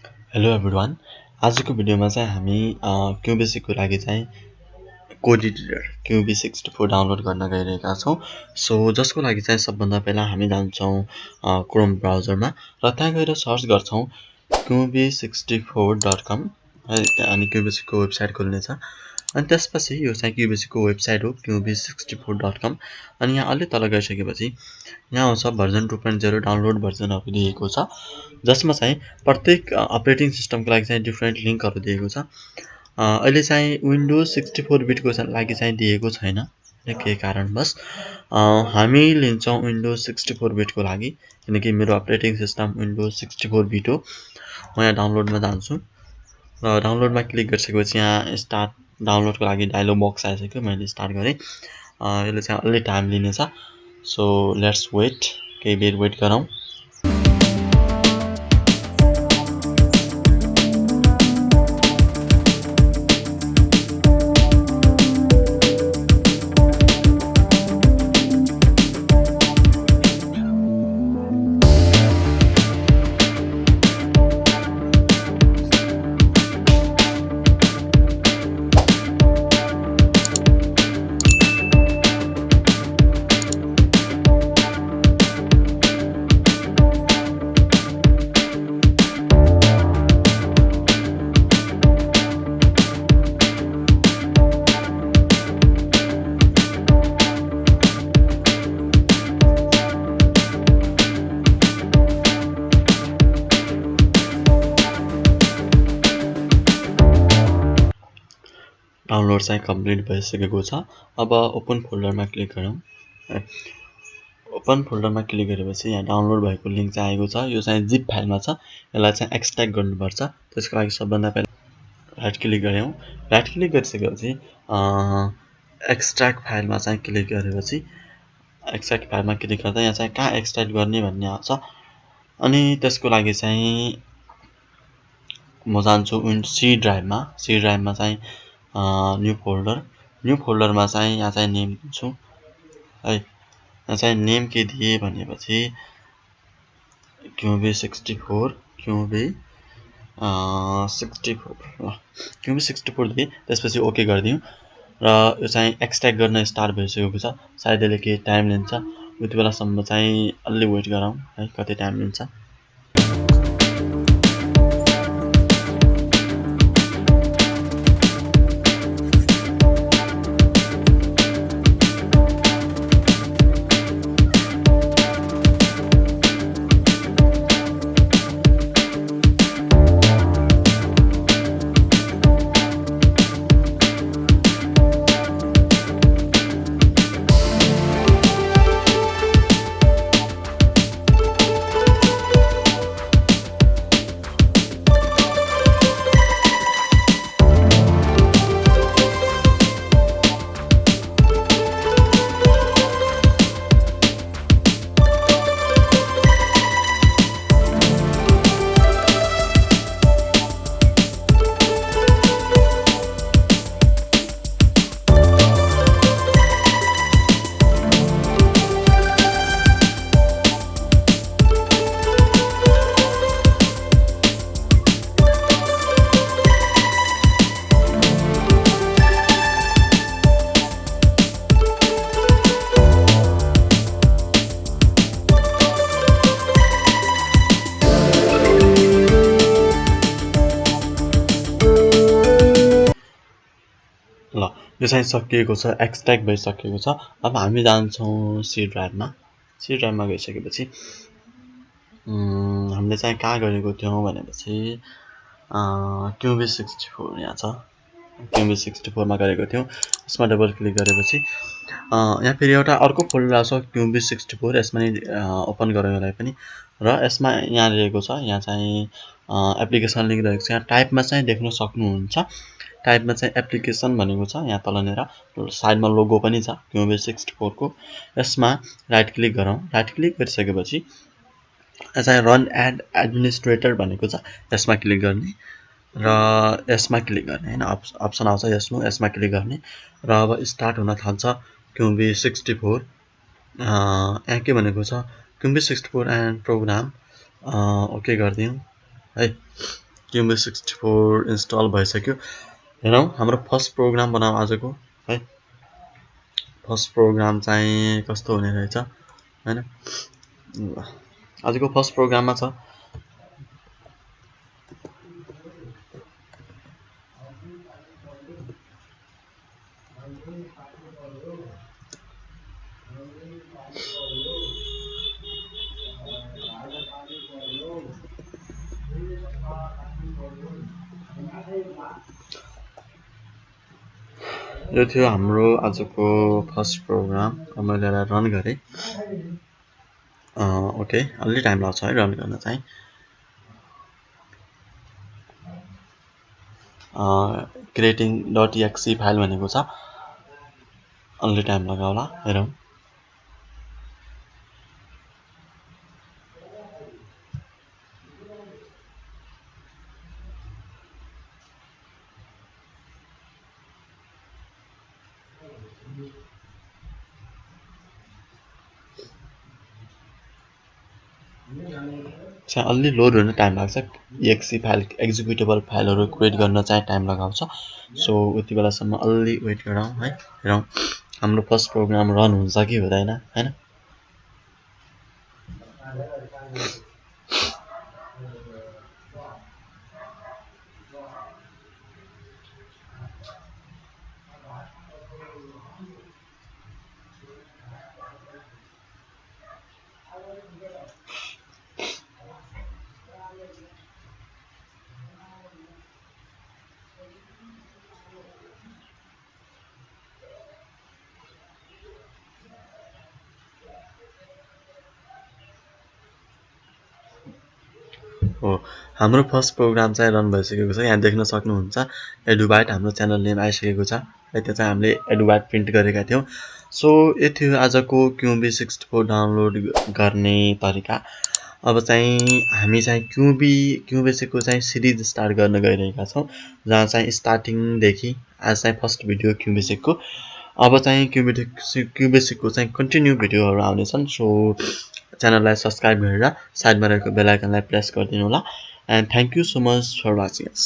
Hello everyone आजको भिडियोमा चाहिँ हामी क्युबेसिकको लागि चाहिँ कोड एडिटर qb64 डाउनलोड गर्न गइरहेका छौं। सो जसको लागि चाहिँ सबभन्दा पहिला हामी जान्छौं क्रोम ब्राउजरमा र त्यहाँ गएर सर्च गर्छौं qb64.com अनि क्युबेसिकको वेबसाइट खोल्नेछ। अनि त्यसपछि यो चाहिँ क्युबेसिकको वेबसाइट हो qb64.com अनि यहाँ अलि तल गइसकेपछि यहाँ आउँछ भर्जन 2.0 डाउनलोड भर्जनहरु दिएको छ, जसमा चाहिँ प्रत्येक अपरेटिङ सिस्टमको लागि चाहिँ डिफरेन्ट लिंकहरु दिएको छ। अहिले चाहिँ विन्डोज 64 बिटको लागि चाहिँ दिएको छैन के कारणवश। हामी लिन्छौं विन्डोज 64 बिटको लागि, किनकि मेरो अपरेटिङ सिस्टम विन्डोज 64 बिट हो। म यहाँ डाउनलोडमा जान्छु र डाउनलोडमा क्लिक गरिसकेपछि यहाँ स्टार्ट डाउनलोडको लागि डायलग बक्स आइसक्यो। मैले स्टार्ट गरे। यसले चाहिँ अलि टाइम लिनेछ, सो लेट्स वेट, केही बेर वेट गरौँ। डाउनलोड चाहिँ कम्प्लिट भइसकेको छ। अब ओपन फोल्डरमा क्लिक गरौँ। ओपन फोल्डरमा क्लिक गरेपछि यहाँ डाउनलोड भएको लिंक चाहिँ आएको छ। यो चाहिँ जिप फाइलमा छ। यसलाई चाहिँ एक्सट्र्याक्ट गर्नुपर्छ। त्यसको लागि सबभन्दा पहिला राइट क्लिक गरौँ। राइट क्लिक गरिसकेपछि एक्सट्र्याक्ट फाइलमा चाहिँ क्लिक गरेपछि एक्सट्र्याक्ट फाइलमा क्लिक गर्दा यहाँ चाहिँ कहाँ एक्सट्र्याक्ट गर्ने भन्ने आउँछ। अनि त्यसको लागि चाहिँ म जान्छु सी ड्राइभमा। सी ड्राइभमा चाहिँ न्यू फोल्डरमा चाहिँ यहाँ चाहिँ नेम दिन्छु है। यहाँ चाहिँ नेम के दिए भनेपछि qb64 qb64 दिए। त्यसपछि ओके गरिदिउँ र यो चाहिँ एक्सट्र्याक्ट गर्न स्टार्ट भइसकेको छ। सायद यसले केही टाइम लिन्छ। उति बेलासम्म चाहिँ अलि वेट गरौँ है, कति टाइम लिन्छ। ल यो चाहिँ सकिएको छ, एक्सट्र्याक्ट भइसकेको छ। अब हामी जान्छौं सी ड्राइभमा। सी ड्राइभमा गइसकेपछि हामीले चाहिँ कहाँ गरेको थियौं भनेपछि qb64 यहाँ छ। qb64 मा गरेको थियौं। यसमा डबल क्लिक गरेपछि यहाँ फेरि एउटा अर्को फोल्डर आउँछ qb64। यसमा नि ओपन गरौँ यसलाई पनि र यसमा यहाँ रहेको छ। यहाँ चाहिँ एप्लिकेसन लिंक रहेको छ। यहाँ टाइपमा चाहिँ देख्न सक्नुहुन्छ। टाइपमा चाहिँ एप्लिकेसन भनेको छ। यहाँ तलनेर साइडमा लोगो पनि छ qb64 को। यसमा राइट क्लिक गरौँ। राइट क्लिक गरिसकेपछि चाहिँ रन एड एडमिनिस्ट्रेटर भनेको छ। यसमा क्लिक गर्ने र यसमा क्लिक गर्ने हैन, अप्सन आउँछ यसमा क्लिक गर्ने र अब स्टार्ट हुन थाल्छ qb64। यहाँ के भनेको छ qb64 एन्ड प्रोग्राम ओके गरिदिउँ है। qb64 इन्स्टल भइसक्यो। हेरौँ हाम्रो फर्स्ट प्रोग्राम बनाऊ आजको है। फर्स्ट प्रोग्राम चाहिँ कस्तो हुने रहेछ हैन। आजको फर्स्ट प्रोग्राममा छ यो थियो हाम्रो आजको फर्स्ट प्रोग्राम। मैले यसलाई रन गरेँ। ओके अलि टाइम लाग्छ है रन गर्न चाहिँ। क्रिएटिङ .exe फाइल भनेको छ, अलि टाइम लगाउला। हेरौँ चाहिँ अलि लोड हुन टाइम लाग्छ। exe फाइल एक्जिक्युटेबल फाइलहरू क्रिएट गर्न चाहिँ टाइम लगाउँछ। सो उति बेलासम्म अलि वेट गरौँ है। हेरौँ हाम्रो फर्स्ट प्रोग्राम रन हुन्छ कि हुँदैन हैन। हो हाम्रो फर्स्ट प्रोग्राम चाहिँ रन भइसकेको छ। यहाँ देख्न सक्नुहुन्छ EduByte हाम्रो च्यानल नेम आइसकेको छ है। त्यो चाहिँ हामीले EduByte प्रिन्ट गरेका थियौँ। सो यो थियो आजको qb64 डाउनलोड गर्ने तरिका। अब चाहिँ हामी चाहिँ qbasic को चाहिँ सिरिज स्टार्ट गर्न गइरहेका छौँ, जहाँ चाहिँ स्टार्टिङदेखि आज चाहिँ फर्स्ट भिडियो qbasic को। अब चाहिँ qbasic को चाहिँ कन्टिन्यू भिडियोहरू आउनेछन्। सो च्यानललाई सब्स्क्राइब गरेर साइडमा रहेको बेल आइकनलाई प्रेस गरिदिनु होला। And thank you so much for watching us.